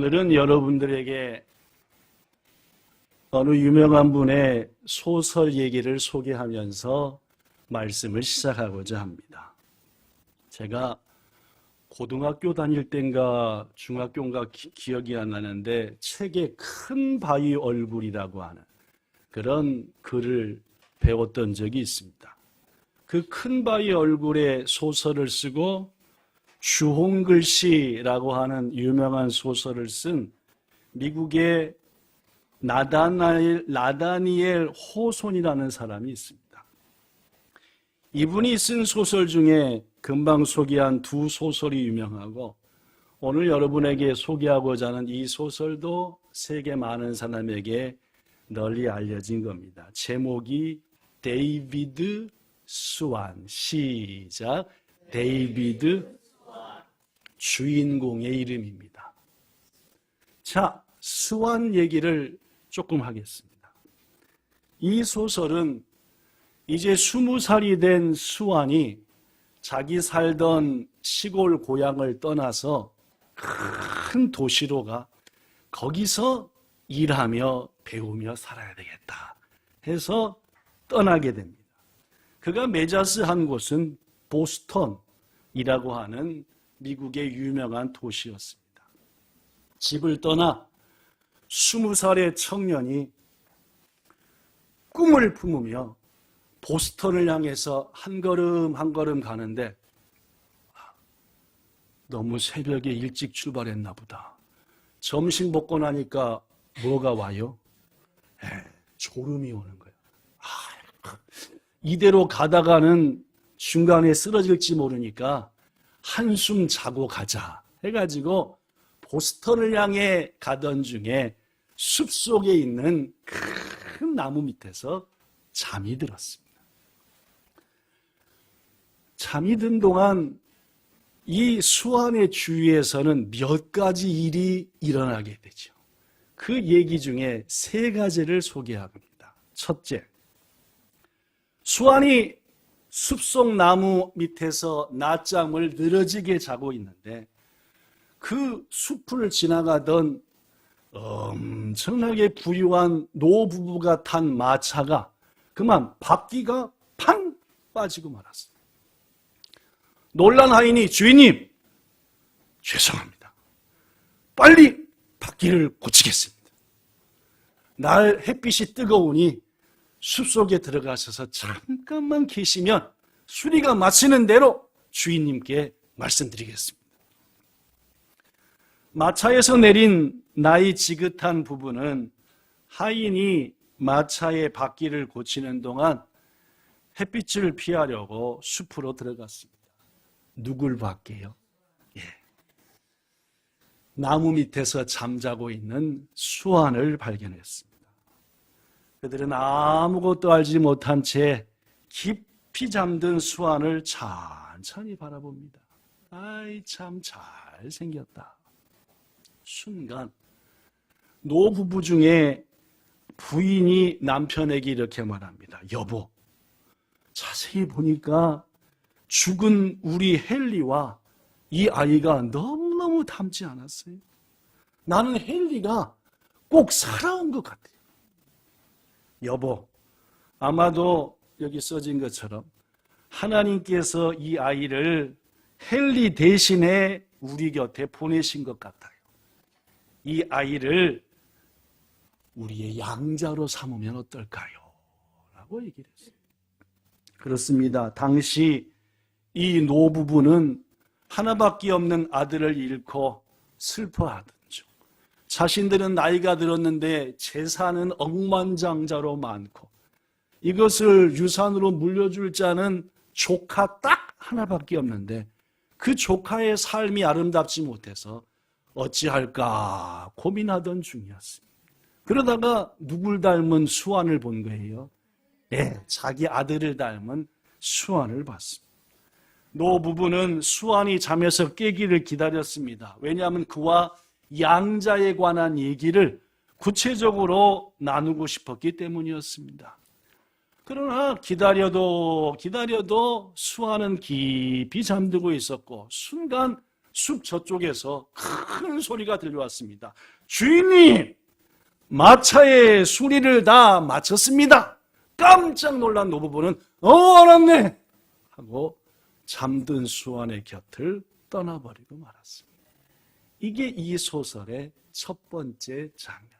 오늘은 여러분들에게 어느 유명한 분의 소설 얘기를 소개하면서 말씀을 시작하고자 합니다. 제가 고등학교 다닐 때인가 중학교인가 기억이 안 나는데 책에 큰 바위 얼굴이라고 하는 그런 글을 배웠던 적이 있습니다. 그 큰 바위 얼굴의 소설을 쓰고 주홍글씨라고 하는 유명한 소설을 쓴 미국의 나다니엘 호손이라는 사람이 있습니다. 이분이 쓴 소설 중에 금방 소개한 두 소설이 유명하고 오늘 여러분에게 소개하고자 하는 이 소설도 세계 많은 사람에게 널리 알려진 겁니다. 제목이 데이비드 스완. 시작. 데이비드 주인공의 이름입니다. 자, 스완 얘기를 조금 하겠습니다. 이 소설은 이제 20살이 된 스완이 자기 살던 시골 고향을 떠나서 큰 도시로 가 거기서 일하며 배우며 살아야 되겠다 해서 떠나게 됩니다. 그가 매자스한 곳은 보스턴이라고 하는 미국의 유명한 도시였습니다. 집을 떠나 20살의 청년이 꿈을 품으며 보스턴을 향해서 한 걸음 한 걸음 가는데 너무 새벽에 일찍 출발했나 보다. 점심 먹고 나니까 뭐가 와요? 졸음이 오는 거예요. 이대로 가다가는 중간에 쓰러질지 모르니까 한숨 자고 가자 해가지고 보스턴을 향해 가던 중에 숲속에 있는 큰 나무 밑에서 잠이 들었습니다. 잠이 든 동안 이 스완의 주위에서는 몇 가지 일이 일어나게 되죠. 그 얘기 중에 세 가지를 소개합니다. 첫째, 스완이 숲속 나무 밑에서 낮잠을 늘어지게 자고 있는데 그 숲을 지나가던 엄청나게 부유한 노부부가 탄 마차가 그만 바퀴가 팡 빠지고 말았습니다. 놀란 하인이 주인님, 죄송합니다. 빨리 바퀴를 고치겠습니다. 날 햇빛이 뜨거우니 숲속에 들어가셔서 잠깐만 계시면 수리가 마치는 대로 주인님께 말씀드리겠습니다. 마차에서 내린 나이 지긋한 부부는 하인이 마차의 바퀴를 고치는 동안 햇빛을 피하려고 숲으로 들어갔습니다. 누굴 봤게요? 나무 밑에서 잠자고 있는 스완을 발견했습니다. 그들은 아무것도 알지 못한 채 깊이 잠든 스완을 천천히 바라봅니다. 아이 참 잘생겼다. 순간 노부부 중에 부인이 남편에게 이렇게 말합니다. 여보, 자세히 보니까 죽은 우리 헨리와 이 아이가 너무너무 닮지 않았어요? 나는 헨리가 꼭 살아온 것 같아요. 여보, 아마도 여기 써진 것처럼 하나님께서 이 아이를 헨리 대신에 우리 곁에 보내신 것 같아요. 이 아이를 우리의 양자로 삼으면 어떨까요? 라고 얘기를 했어요. 그렇습니다. 당시 이 노부부는 하나밖에 없는 아들을 잃고 슬퍼하던 중, 자신들은 나이가 들었는데 재산은 억만장자로 많고 이것을 유산으로 물려줄 자는 조카 딱 하나밖에 없는데 그 조카의 삶이 아름답지 못해서 어찌할까 고민하던 중이었습니다. 그러다가 누굴 닮은 스완을 본 거예요? 자기 아들을 닮은 스완을 봤습니다. 노부부는 스완이 잠에서 깨기를 기다렸습니다. 왜냐하면 그와 양자에 관한 얘기를 구체적으로 나누고 싶었기 때문이었습니다. 그러나 기다려도 스완은 깊이 잠들고 있었고 순간 숲 저쪽에서 큰 소리가 들려왔습니다. 주인님, 마차의 수리를 다 마쳤습니다. 깜짝 놀란 노부부는 알았네 하고 잠든 수완의 곁을 떠나버리고 말았습니다. 이게 이 소설의 첫 번째 장면입니다.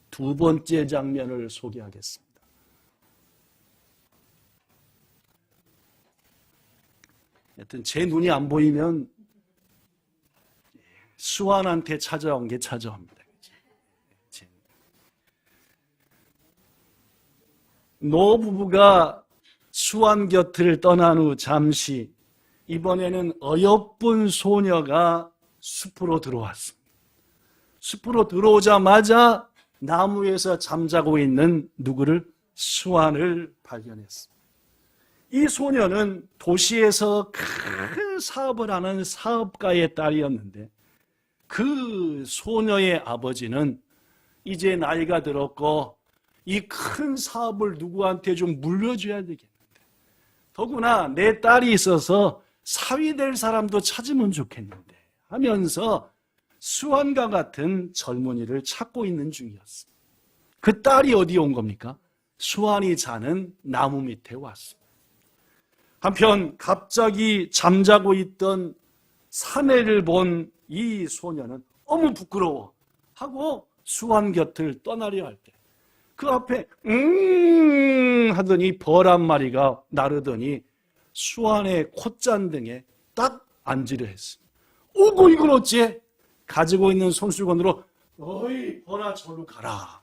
두 번째 장면을 소개하겠습니다. 하여튼 제 눈이 안 보이면 수완한테 찾아온 게 찾아옵니다. 노부부가 수완 곁을 떠난 후 잠시 이번에는 어여쁜 소녀가 숲으로 들어왔습니다. 숲으로 들어오자마자 나무에서 잠자고 있는 누구를? 수완을 발견했습니다. 이 소녀는 도시에서 큰 사업을 하는 사업가의 딸이었는데 그 소녀의 아버지는 이제 나이가 들었고 이 큰 사업을 누구한테 좀 물려줘야 되겠는데 더구나 내 딸이 있어서 사위 될 사람도 찾으면 좋겠는데 하면서 수완과 같은 젊은이를 찾고 있는 중이었습니다. 그 딸이 어디에 온 겁니까? 수완이 자는 나무 밑에 왔습니다. 한편 갑자기 잠자고 있던 사내를 본 이 소녀는 어머 부끄러워 하고 수완 곁을 떠나려 할 때 그 앞에 하더니 벌 한 마리가 나르더니 수완의 콧잔등에 딱 앉으려 했습니다. 오고 이걸 어찌해? 가지고 있는 손수건으로 어이 벌아 저로 가라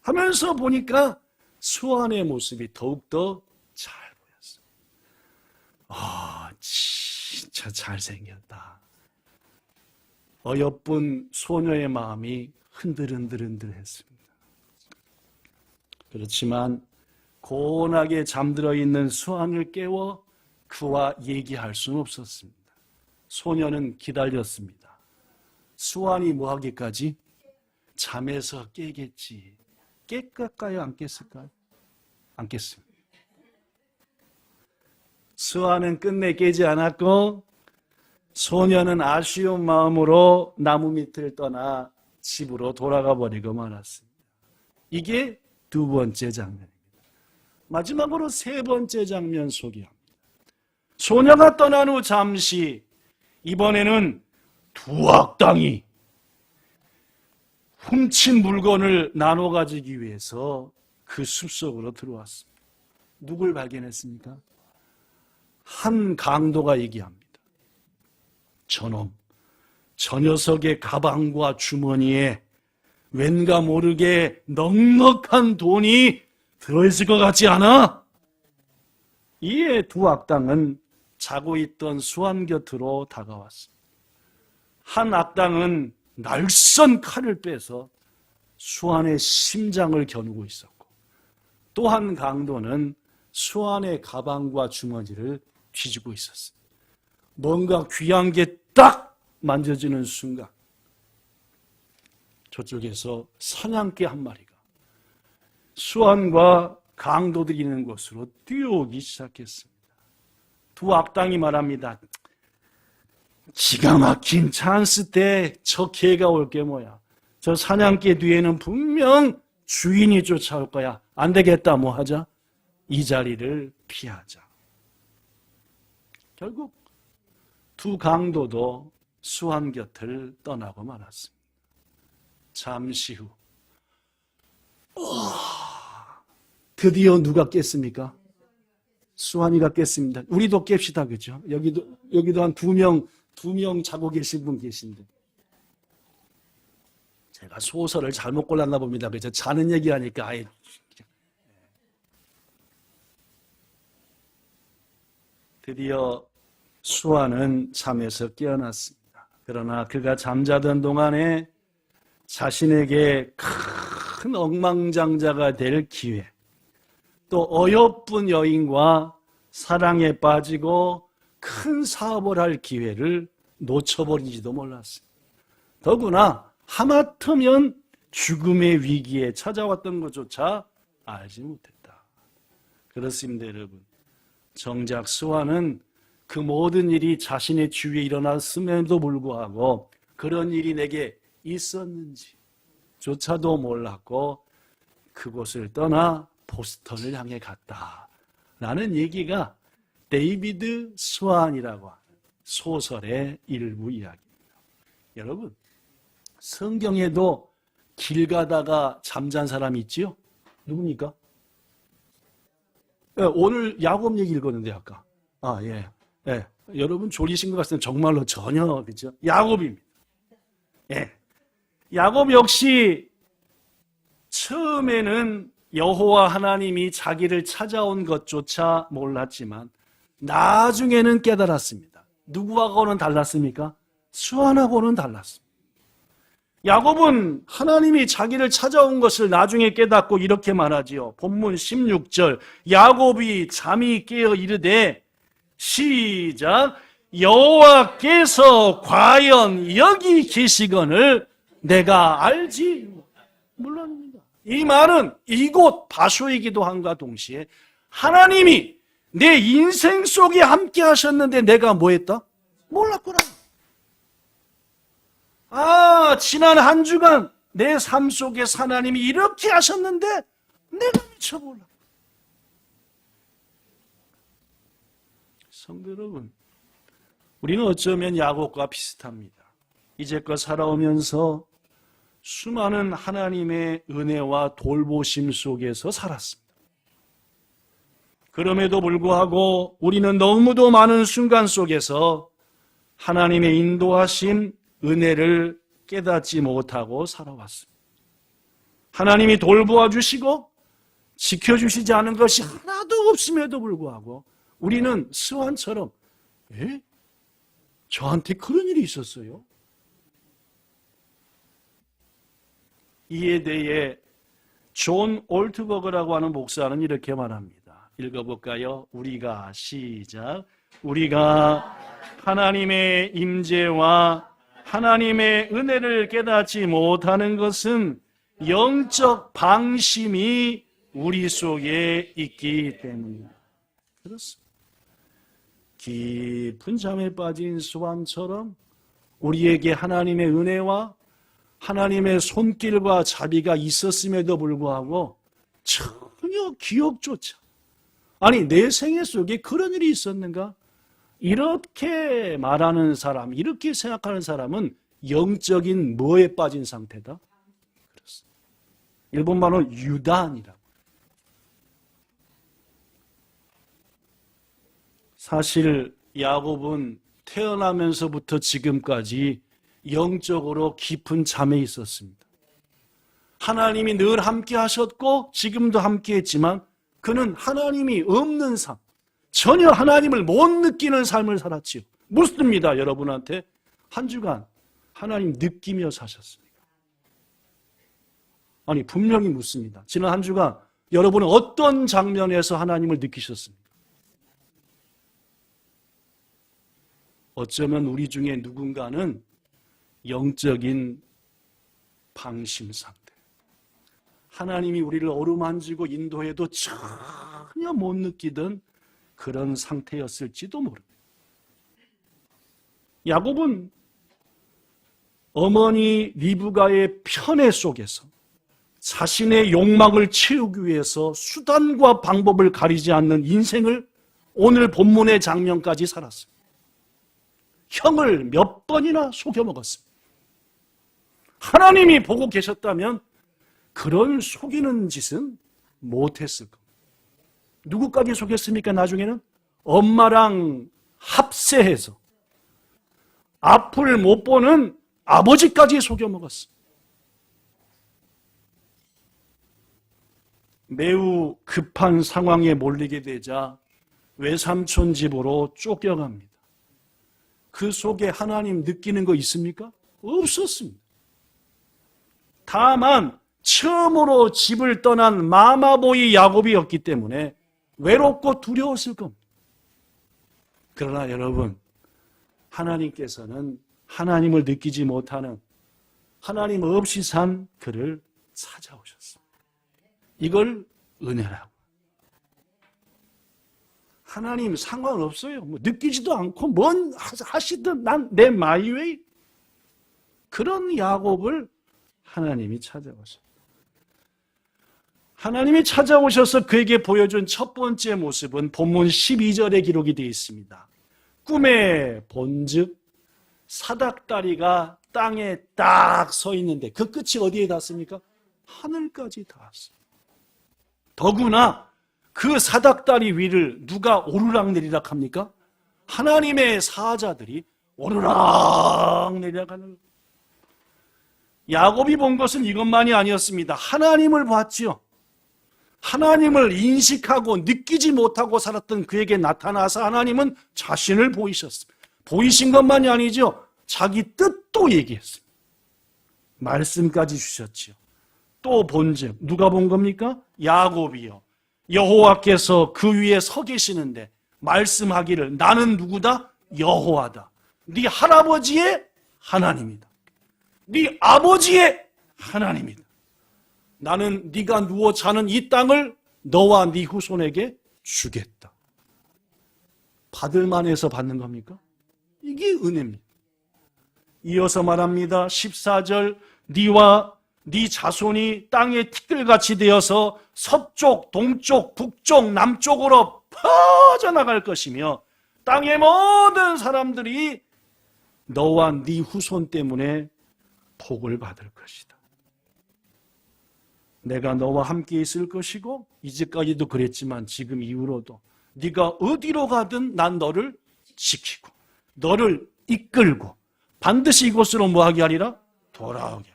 하면서 보니까 수완의 모습이 더욱더 잘 보였어요. 진짜 잘생겼다. 어여쁜 소녀의 마음이 흔들흔들했습니다. 그렇지만 고온하게 잠들어 있는 수완을 깨워 그와 얘기할 수는 없었습니다. 소녀는 기다렸습니다. 수완이 뭐 하기까지? 잠에서 깨겠지. 깰까요? 안 깼을까요? 안 깼습니다. 수완은 끝내 깨지 않았고 소녀는 아쉬운 마음으로 나무 밑을 떠나 집으로 돌아가 버리고 말았습니다. 이게 두 번째 장면입니다. 마지막으로 세 번째 장면 소개합니다. 소녀가 떠난 후 잠시 이번에는 두 악당이 훔친 물건을 나눠 가지기 위해서 그 숲속으로 들어왔습니다. 누굴 발견했습니까? 한 강도가 얘기합니다. 저놈, 저 녀석의 가방과 주머니에 왠가 모르게 넉넉한 돈이 들어있을 것 같지 않아? 이에 두 악당은 자고 있던 수완 곁으로 다가왔습니다. 한 악당은 날선 칼을 빼서 수완의 심장을 겨누고 있었고 또 한 강도는 수완의 가방과 주머니를 뒤지고 있었습니다. 뭔가 귀한 게 딱 만져지는 순간 저쪽에서 사냥개 한 마리가 수완과 강도들이 있는 곳으로 뛰어오기 시작했습니다. 두 악당이 말합니다. 기가 막힌 찬스 때 저 개가 올 게 뭐야. 저 사냥개 뒤에는 분명 주인이 쫓아올 거야. 안 되겠다 뭐 하자. 이 자리를 피하자. 결국 두 강도도 수완 곁을 떠나고 말았습니다. 잠시 후 드디어 누가 깼습니까? 수완이가 깼습니다. 우리도 깹시다, 그죠? 여기도 한 두 명 자고 계신 분 계신데. 제가 소설을 잘못 골랐나 봅니다. 그죠? 자는 얘기하니까 아예. 드디어 수완은 잠에서 깨어났습니다. 그러나 그가 잠자던 동안에 자신에게 큰 억망장자가 될 기회, 또 어여쁜 여인과 사랑에 빠지고 큰 사업을 할 기회를 놓쳐버리지도 몰랐습니다. 더구나 하마터면 죽음의 위기에 찾아왔던 것조차 알지 못했다. 그렇습니다, 여러분. 정작 수완은 그 모든 일이 자신의 주위에 일어났음에도 불구하고 그런 일이 내게 있었는지 조차도 몰랐고 그곳을 떠나 보스턴을 향해 갔다 라는 얘기가 데이비드 스완이라고 하는 소설의 일부 이야기입니다. 여러분, 성경에도 길 가다가 잠잔 사람이 있지요? 누굽니까? 네, 오늘 야곱 얘기 읽었는데 아까. 예. 네, 여러분 졸리신 것 같으면 정말로 전혀 그죠? 야곱입니다. 예. 야곱 역시 처음에는 여호와 하나님이 자기를 찾아온 것조차 몰랐지만 나중에는 깨달았습니다. 누구하고는 달랐습니까? 수완하고는 달랐습니다. 야곱은 하나님이 자기를 찾아온 것을 나중에 깨닫고 이렇게 말하지요. 본문 16절 야곱이 잠이 깨어 이르되 시작 여호와께서 과연 여기 계시거늘 내가 알지 몰랐습니다. 이 말은 이곳 바소이기도 함과 동시에 하나님이 내 인생 속에 함께 하셨는데 내가 뭐 했다? 몰랐구나. 지난 한 주간 내 삶 속에서 하나님이 이렇게 하셨는데 내가 미처 몰라. 성도 여러분, 우리는 어쩌면 야곱과 비슷합니다. 이제껏 살아오면서 수많은 하나님의 은혜와 돌보심 속에서 살았습니다. 그럼에도 불구하고 우리는 너무도 많은 순간 속에서 하나님의 인도하심, 은혜를 깨닫지 못하고 살아왔습니다. 하나님이 돌보아 주시고 지켜주시지 않은 것이 하나도 없음에도 불구하고 우리는 스완처럼 저한테 그런 일이 있었어요? 이에 대해 존 올트버그라고 하는 목사는 이렇게 말합니다. 읽어볼까요? 우리가 시작. 우리가 하나님의 임재와 하나님의 은혜를 깨닫지 못하는 것은 영적 방심이 우리 속에 있기 때문입니다. 그렇습니다. 깊은 잠에 빠진 수완처럼 우리에게 하나님의 은혜와 하나님의 손길과 자비가 있었음에도 불구하고 전혀 기억조차 내 생애 속에 그런 일이 있었는가? 이렇게 말하는 사람, 이렇게 생각하는 사람은 영적인 뭐에 빠진 상태다? 그렇습니다. 일본말로 유단이라고. 사실 야곱은 태어나면서부터 지금까지 영적으로 깊은 잠에 있었습니다. 하나님이 늘 함께 하셨고 지금도 함께 했지만 그는 하나님이 없는 삶, 전혀 하나님을 못 느끼는 삶을 살았지요. 묻습니다. 여러분한테 한 주간 하나님 느끼며 사셨습니까? 분명히 묻습니다. 지난 한 주간 여러분은 어떤 장면에서 하나님을 느끼셨습니까? 어쩌면 우리 중에 누군가는 영적인 방심 상태, 하나님이 우리를 어루만지고 인도해도 전혀 못 느끼던 그런 상태였을지도 모릅니다. 야곱은 어머니 리브가의 편애 속에서 자신의 욕망을 채우기 위해서 수단과 방법을 가리지 않는 인생을 오늘 본문의 장면까지 살았습니다. 형을 몇 번이나 속여먹었습니다. 하나님이 보고 계셨다면 그런 속이는 짓은 못했을 겁니다. 누구까지 속였습니까? 나중에는 엄마랑 합세해서 앞을 못 보는 아버지까지 속여먹었습니다. 매우 급한 상황에 몰리게 되자 외삼촌 집으로 쫓겨갑니다. 그 속에 하나님 느끼는 거 있습니까? 없었습니다. 다만 처음으로 집을 떠난 마마보이 야곱이었기 때문에 외롭고 두려웠을 겁니다. 그러나 여러분, 하나님께서는 하나님을 느끼지 못하는 하나님 없이 산 그를 찾아오셨습니다. 이걸 은혜라고. 하나님 상관없어요. 뭐 느끼지도 않고 뭔 하시든 난 내 마이웨이. 그런 야곱을 하나님이 찾아오셨어요. 하나님이 찾아오셔서 그에게 보여준 첫 번째 모습은 본문 12절에 기록이 되어 있습니다. 꿈에 본즉 사닥다리가 땅에 딱 서 있는데 그 끝이 어디에 닿습니까? 하늘까지 닿았어요. 더구나 그 사닥다리 위를 누가 오르락내리락 합니까? 하나님의 사자들이 오르락내리락 하는. 야곱이 본 것은 이것만이 아니었습니다. 하나님을 봤지요. 하나님을 인식하고 느끼지 못하고 살았던 그에게 나타나서 하나님은 자신을 보이셨습니다. 보이신 것만이 아니죠. 자기 뜻도 얘기했습니다. 말씀까지 주셨지요. 또 본즉 누가 본 겁니까? 야곱이요. 여호와께서 그 위에 서 계시는데 말씀하기를 나는 누구다? 여호와다. 네 할아버지의 하나님이다. 네 아버지의 하나님이다. 나는 네가 누워 자는 이 땅을 너와 네 후손에게 주겠다. 받을 만해서 받는 겁니까? 이게 은혜입니다. 이어서 말합니다. 14절 네와 네 자손이 땅의 티끌같이 되어서 서쪽, 동쪽, 북쪽, 남쪽으로 퍼져나갈 것이며 땅의 모든 사람들이 너와 네 후손 때문에 복을 받을 것이다. 내가 너와 함께 있을 것이고 이제까지도 그랬지만 지금 이후로도 네가 어디로 가든 난 너를 지키고 너를 이끌고 반드시 이곳으로 뭐하게 하리라? 돌아오게.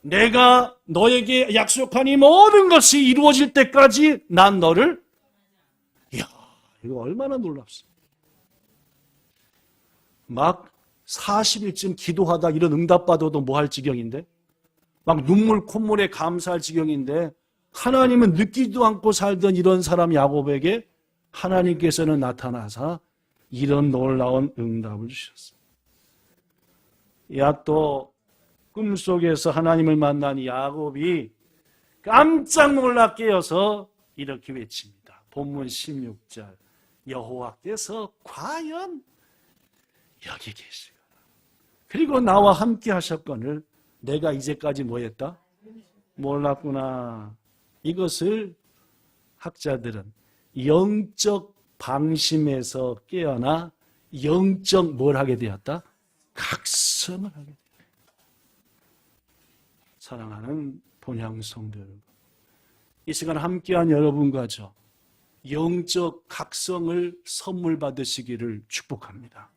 내가 너에게 약속한 이 모든 것이 이루어질 때까지 난 너를. 이야, 이거 얼마나 놀랍습니까? 막 40일쯤 기도하다 이런 응답받아도 뭐 할 지경인데, 막 눈물 콧물에 감사할 지경인데, 하나님은 느끼지도 않고 살던 이런 사람 야곱에게 하나님께서는 나타나서 이런 놀라운 응답을 주셨어요. 야, 또 꿈속에서 하나님을 만난 야곱이 깜짝 놀라 깨어서 이렇게 외칩니다. 본문 16절 여호와께서 과연 여기 계시구나. 그리고 나와 함께 하셨거늘 내가 이제까지 뭐 했다? 몰랐구나. 이것을 학자들은 영적 방심에서 깨어나 영적 뭘 하게 되었다? 각성을 하게 되었다. 사랑하는 본향 성도 여러분, 이 시간 함께한 여러분과 저 영적 각성을 선물 받으시기를 축복합니다.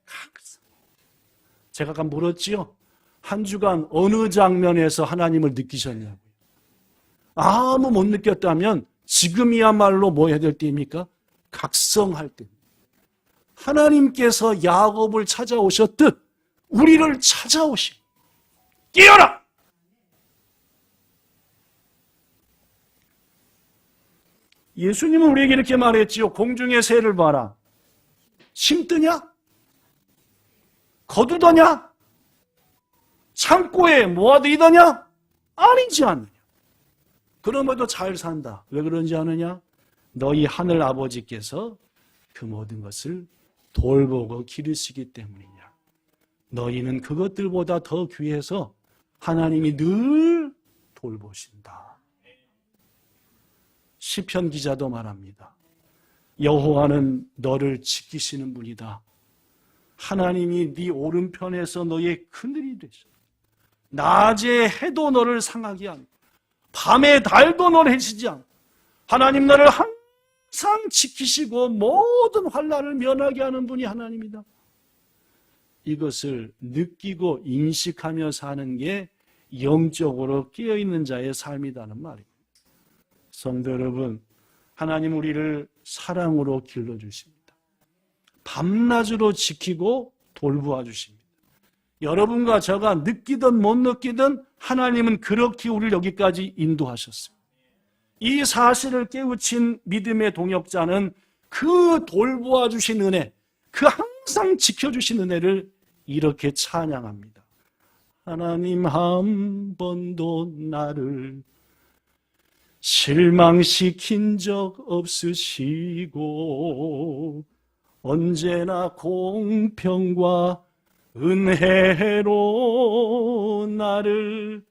각성. 제가 아까 물었지요? 한 주간 어느 장면에서 하나님을 느끼셨냐고요. 아무 못 느꼈다면 지금이야말로 뭐 해야 될 때입니까? 각성할 때. 하나님께서 야곱을 찾아오셨듯 우리를 찾아오시. 깨어라! 예수님은 우리에게 이렇게 말했지요. 공중의 새를 봐라. 심드냐? 거두더냐? 창고에 모아두이더냐? 아니지 않느냐. 그럼에도 잘 산다. 왜 그런지 아느냐? 너희 하늘 아버지께서 그 모든 것을 돌보고 기르시기 때문이냐. 너희는 그것들보다 더 귀해서 하나님이 늘 돌보신다. 시편 기자도 말합니다. 여호와는 너를 지키시는 분이다. 하나님이 네 오른편에서 너의 그늘이 되셔. 낮에 해도 너를 상하게 않고 밤에 달도 너를 해치지 않고 하나님 너를 항상 지키시고 모든 환난을 면하게 하는 분이 하나님이다. 이것을 느끼고 인식하며 사는 게 영적으로 깨어있는 자의 삶이라는 말입니다. 성도 여러분, 하나님 우리를 사랑으로 길러주십니다. 밤낮으로 지키고 돌보아 주십니다. 여러분과 저가 느끼든 못 느끼든 하나님은 그렇게 우리를 여기까지 인도하셨습니다. 이 사실을 깨우친 믿음의 동역자는 그 돌보아 주신 은혜, 그 항상 지켜주신 은혜를 이렇게 찬양합니다. 하나님 한 번도 나를 실망시킨 적 없으시고 언제나 공평과 은혜로 나를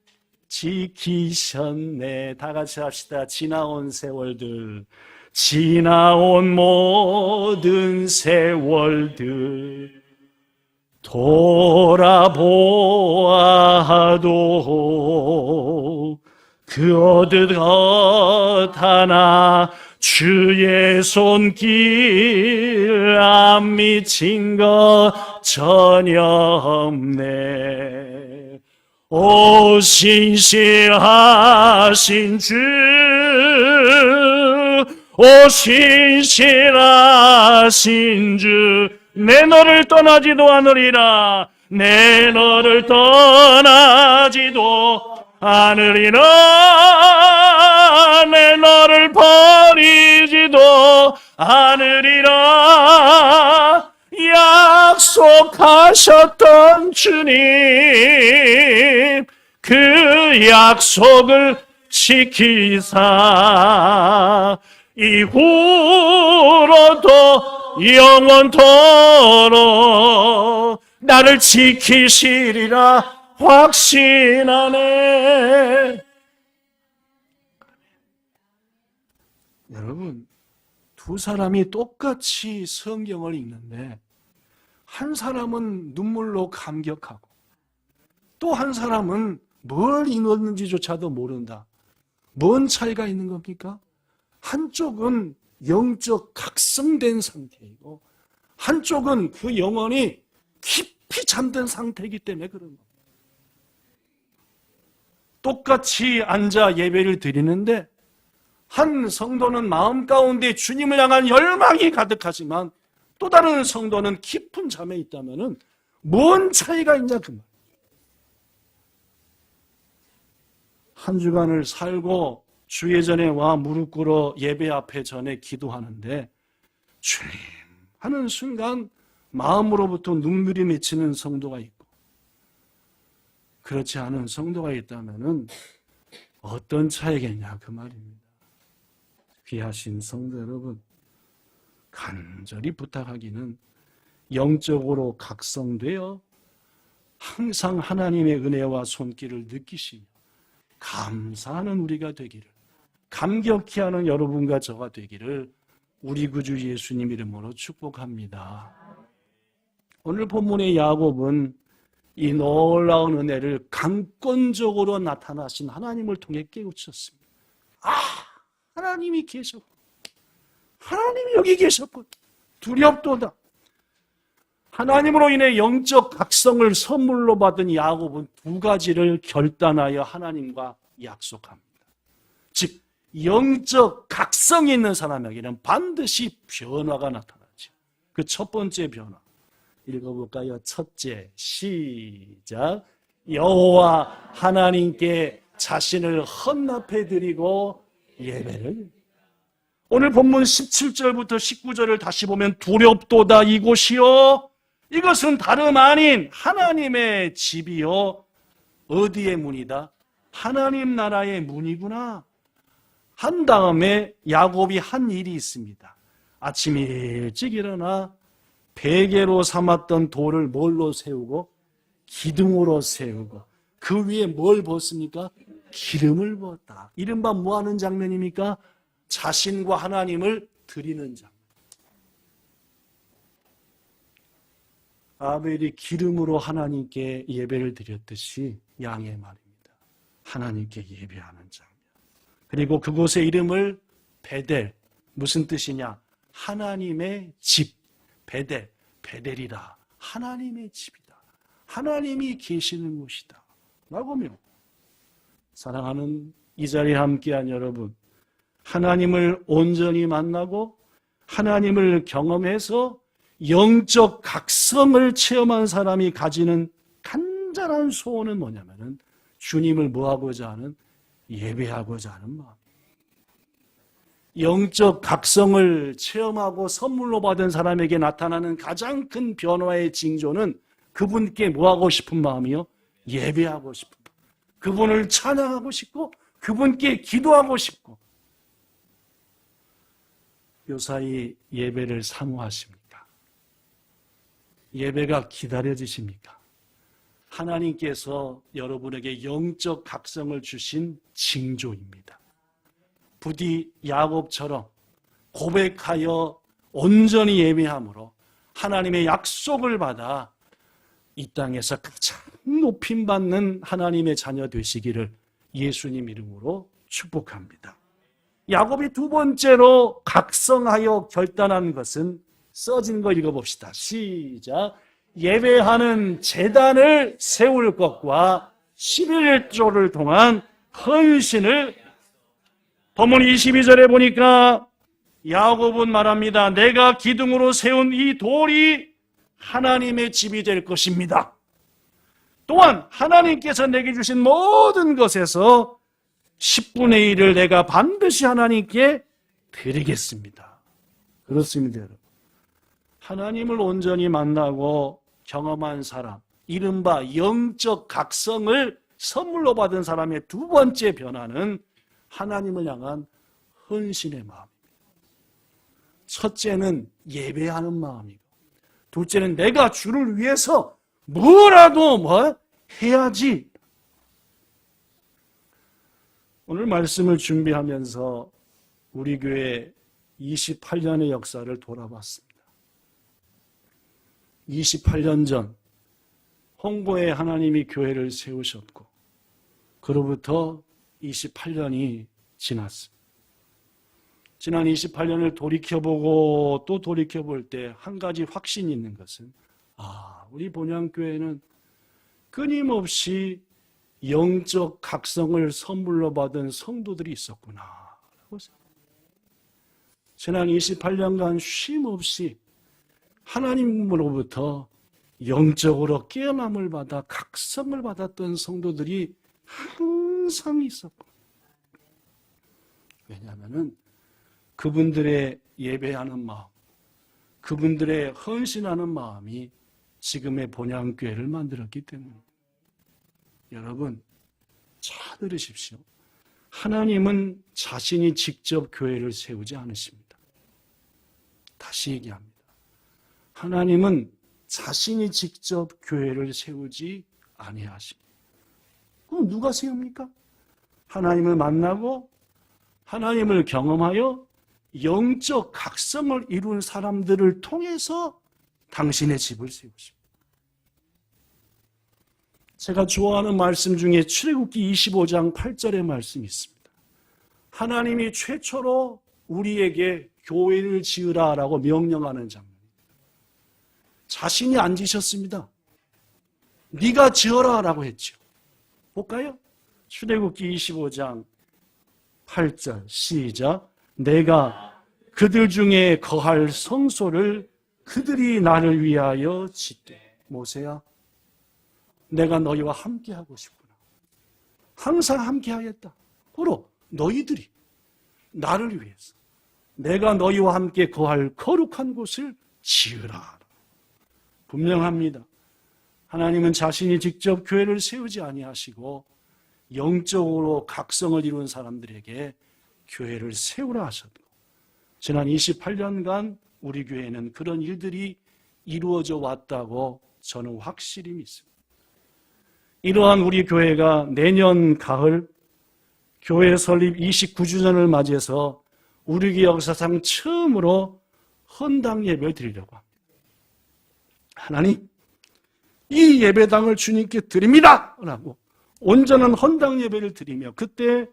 지키셨네. 다 같이 합시다. 지나온 세월들, 지나온 모든 세월들 돌아보아도 그 어느 것 하나 주의 손길 안 미친 것 전혀 없네. 오 신실하신 주, 오 신실하신 주, 내 너를 떠나지도 않으리라. 내 너를 떠나지도 않으리라. 내 너를 버리지도 않으리라. 약속하셨던 주님, 그 약속을 지키사 이후로도 영원토록 나를 지키시리라 확신하네. 여러분, 두 사람이 똑같이 성경을 읽는데 한 사람은 눈물로 감격하고 또 한 사람은 뭘 읽었는지조차도 모른다. 뭔 차이가 있는 겁니까? 한쪽은 영적 각성된 상태이고 한쪽은 그 영혼이 깊이 잠든 상태이기 때문에 그런 겁니다. 똑같이 앉아 예배를 드리는데 한 성도는 마음 가운데 주님을 향한 열망이 가득하지만 또 다른 성도는 깊은 잠에 있다면 뭔 차이가 있냐 그 말. 한 주간을 살고 주의 전에 와 무릎 꿇어 예배 앞에 전에 기도하는데 주님 하는 순간 마음으로부터 눈물이 맺히는 성도가 있고 그렇지 않은 성도가 있다면 어떤 차이겠냐 그 말입니다. 귀하신 성도 여러분, 간절히 부탁하기는 영적으로 각성되어 항상 하나님의 은혜와 손길을 느끼시며 감사하는 우리가 되기를, 감격히 하는 여러분과 저가 되기를 우리 구주 예수님 이름으로 축복합니다. 오늘 본문의 야곱은 이 놀라운 은혜를 강권적으로 나타나신 하나님을 통해 깨우쳤습니다. 하나님이 계셨고 하나님이 여기 계셨고 두렵도다. 하나님으로 인해 영적 각성을 선물로 받은 야곱은 두 가지를 결단하여 하나님과 약속합니다. 즉 영적 각성이 있는 사람에게는 반드시 변화가 나타나죠. 그 첫 번째 변화 읽어볼까요? 첫째, 시작. 여호와 하나님께 자신을 헌납해 드리고 예배를. 오늘 본문 17절부터 19절을 다시 보면 두렵도다 이곳이요 이것은 다름 아닌 하나님의 집이요 어디의 문이다? 하나님 나라의 문이구나 한 다음에 야곱이 한 일이 있습니다. 아침 일찍 일어나 베개로 삼았던 돌을 뭘로 세우고? 기둥으로 세우고 그 위에 뭘 벗습니까? 기름을 부었다. 이른바 뭐하는 장면입니까? 자신과 하나님을 드리는 장면. 아벨이 기름으로 하나님께 예배를 드렸듯이 양의 말입니다. 하나님께 예배하는 장면. 그리고 그곳의 이름을 베델, 무슨 뜻이냐? 하나님의 집, 베델, 베델이라 하나님의 집이다. 하나님이 계시는 곳이다. 라고며 사랑하는 이 자리에 함께한 여러분, 하나님을 온전히 만나고 하나님을 경험해서 영적 각성을 체험한 사람이 가지는 간절한 소원은 뭐냐면은 주님을 뭐하고자 하는? 예배하고자 하는 마음. 영적 각성을 체험하고 선물로 받은 사람에게 나타나는 가장 큰 변화의 징조는 그분께 뭐하고 싶은 마음이요? 예배하고 싶은 마음. 그분을 찬양하고 싶고 그분께 기도하고 싶고 요사이 예배를 사모하십니까? 예배가 기다려지십니까? 하나님께서 여러분에게 영적 각성을 주신 징조입니다. 부디 야곱처럼 고백하여 온전히 예배함으로 하나님의 약속을 받아 이 땅에서 가장 높임받는 하나님의 자녀 되시기를 예수님 이름으로 축복합니다. 야곱이 두 번째로 각성하여 결단한 것은 써진 거 읽어봅시다. 시작. 예배하는 제단을 세울 것과 11조를 통한 헌신을. 본문 22절에 보니까 야곱은 말합니다. 내가 기둥으로 세운 이 돌이 하나님의 집이 될 것입니다. 또한 하나님께서 내게 주신 모든 것에서 10분의 1을 내가 반드시 하나님께 드리겠습니다. 그렇습니다, 여러분. 하나님을 온전히 만나고 경험한 사람, 이른바 영적 각성을 선물로 받은 사람의 두 번째 변화는 하나님을 향한 헌신의 마음입니다. 첫째는 예배하는 마음이고, 둘째는 내가 주를 위해서 뭐라도 해야지. 오늘 말씀을 준비하면서 우리 교회 28년의 역사를 돌아봤습니다. 28년 전 홍보에 하나님이 교회를 세우셨고 그로부터 28년이 지났습니다. 지난 28년을 돌이켜보고 또 돌이켜볼 때 한 가지 확신이 있는 것은 우리 본향교회는 끊임없이 영적 각성을 선물로 받은 성도들이 있었구나. 지난 28년간 쉼없이 하나님으로부터 영적으로 깨어남을 받아 각성을 받았던 성도들이 항상 있었고, 왜냐하면 그분들의 예배하는 마음, 그분들의 헌신하는 마음이 지금의 본향교회를 만들었기 때문입니다. 여러분, 잘 들으십시오. 하나님은 자신이 직접 교회를 세우지 않으십니다. 다시 얘기합니다. 하나님은 자신이 직접 교회를 세우지 아니하십니다. 그럼 누가 세웁니까? 하나님을 만나고 하나님을 경험하여 영적 각성을 이룬 사람들을 통해서 당신의 집을 세우십니다. 제가 좋아하는 말씀 중에 출애굽기 25장 8절의 말씀이 있습니다. 하나님이 최초로 우리에게 교회를 지으라라고 명령하는 장면입니다. 자신이 안 지셨습니다. 네가 지어라라고 했죠. 볼까요? 출애굽기 25장 8절 시작. 내가 그들 중에 거할 성소를 그들이 나를 위하여 짓되. 모세야, 내가 너희와 함께하고 싶구나. 항상 함께하겠다. 바로 너희들이 나를 위해서 내가 너희와 함께 거할 거룩한 곳을 지으라. 분명합니다. 하나님은 자신이 직접 교회를 세우지 아니하시고 영적으로 각성을 이룬 사람들에게 교회를 세우라 하셨고, 지난 28년간 우리 교회는 그런 일들이 이루어져 왔다고 저는 확실히 믿습니다. 이러한 우리 교회가 내년 가을 교회 설립 29주년을 맞이해서 우리 교회 역사상 처음으로 헌당 예배를 드리려고 합니다. 하나님, 이 예배당을 주님께 드립니다! 라고 온전한 헌당 예배를 드리며, 그때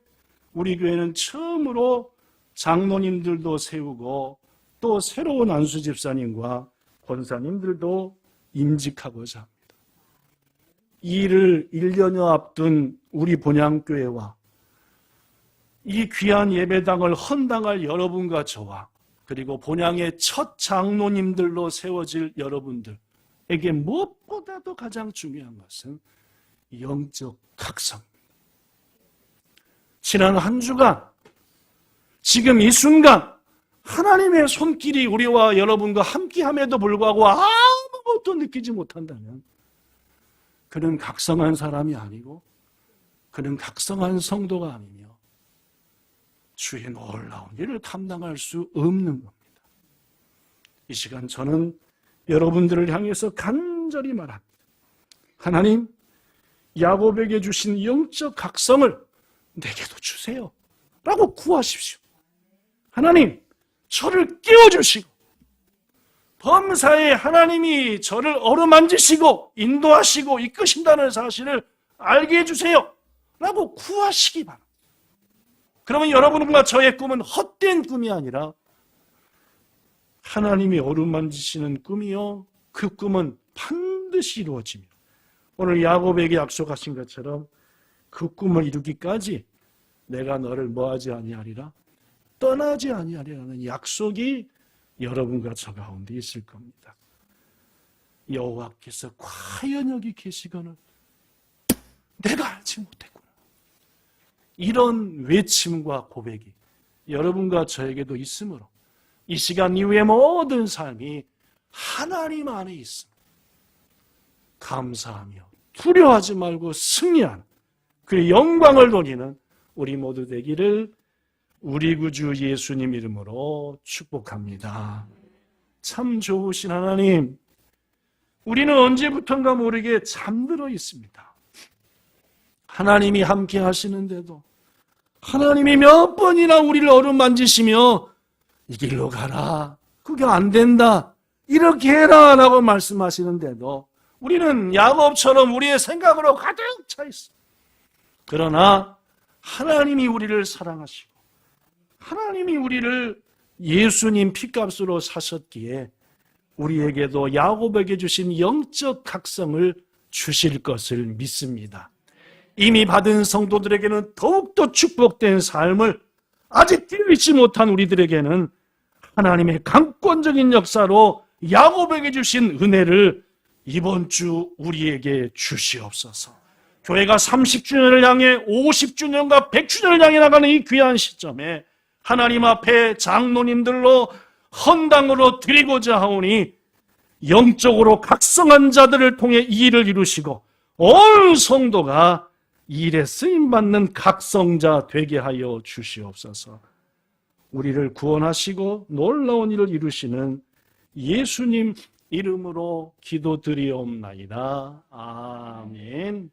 우리 교회는 처음으로 장로님들도 세우고 또 새로운 안수 집사님과 권사님들도 임직하고자 합니다. 이 일을 1년여 앞둔 우리 본향교회와 이 귀한 예배당을 헌당할 여러분과 저와, 그리고 본향의 첫 장로님들로 세워질 여러분들에게 무엇보다도 가장 중요한 것은 영적 각성입니다. 지난 한 주간, 지금 이 순간 하나님의 손길이 우리와 여러분과 함께함에도 불구하고 아무것도 느끼지 못한다면 그는 각성한 사람이 아니고 그는 각성한 성도가 아니며 주의 놀라운 일을 감당할 수 없는 겁니다. 이 시간 저는 여러분들을 향해서 간절히 말합니다. 하나님, 야곱에게 주신 영적 각성을 내게도 주세요 라고 구하십시오. 하나님, 저를 깨워주시고 범사에 하나님이 저를 어루만지시고 인도하시고 이끄신다는 사실을 알게 해주세요 라고 구하시기 바랍니다. 그러면 여러분과 저의 꿈은 헛된 꿈이 아니라 하나님이 어루만지시는 꿈이요, 그 꿈은 반드시 이루어지며 오늘 야곱에게 약속하신 것처럼 그 꿈을 이루기까지 내가 너를 뭐하지 아니하리라, 떠나지 아니하리라는 약속이 여러분과 저 가운데 있을 겁니다. 여호와께서 과연 여기 계시거늘 내가 알지 못했구나, 이런 외침과 고백이 여러분과 저에게도 있으므로 이 시간 이후의 모든 삶이 하나님 안에 있습니다. 감사하며 두려워하지 말고 승리하는 그의 영광을 돌리는 우리 모두 되기를 우리 구주 예수님 이름으로 축복합니다. 참 좋으신 하나님, 우리는 언제부턴가 모르게 잠들어 있습니다. 하나님이 함께 하시는데도 하나님이 몇 번이나 우리를 어루만지시며 이 길로 가라, 그게 안 된다, 이렇게 해라 라고 말씀하시는데도 우리는 야곱처럼 우리의 생각으로 가득 차 있어. 그러나 하나님이 우리를 사랑하시고 하나님이 우리를 예수님 피값으로 사셨기에 우리에게도 야곱에게 주신 영적 각성을 주실 것을 믿습니다. 이미 받은 성도들에게는 더욱더 축복된 삶을 아직 뛰어있지 못한 우리들에게는 하나님의 강권적인 역사로 야곱에게 주신 은혜를 이번 주 우리에게 주시옵소서. 교회가 30주년을 향해 50주년과 100주년을 향해 나가는 이 귀한 시점에 하나님 앞에 장로님들로 헌당으로 드리고자 하오니 영적으로 각성한 자들을 통해 이 일을 이루시고 온 성도가 이 일에 쓰임받는 각성자 되게 하여 주시옵소서. 우리를 구원하시고 놀라운 일을 이루시는 예수님 이름으로 기도드리옵나이다. 아멘.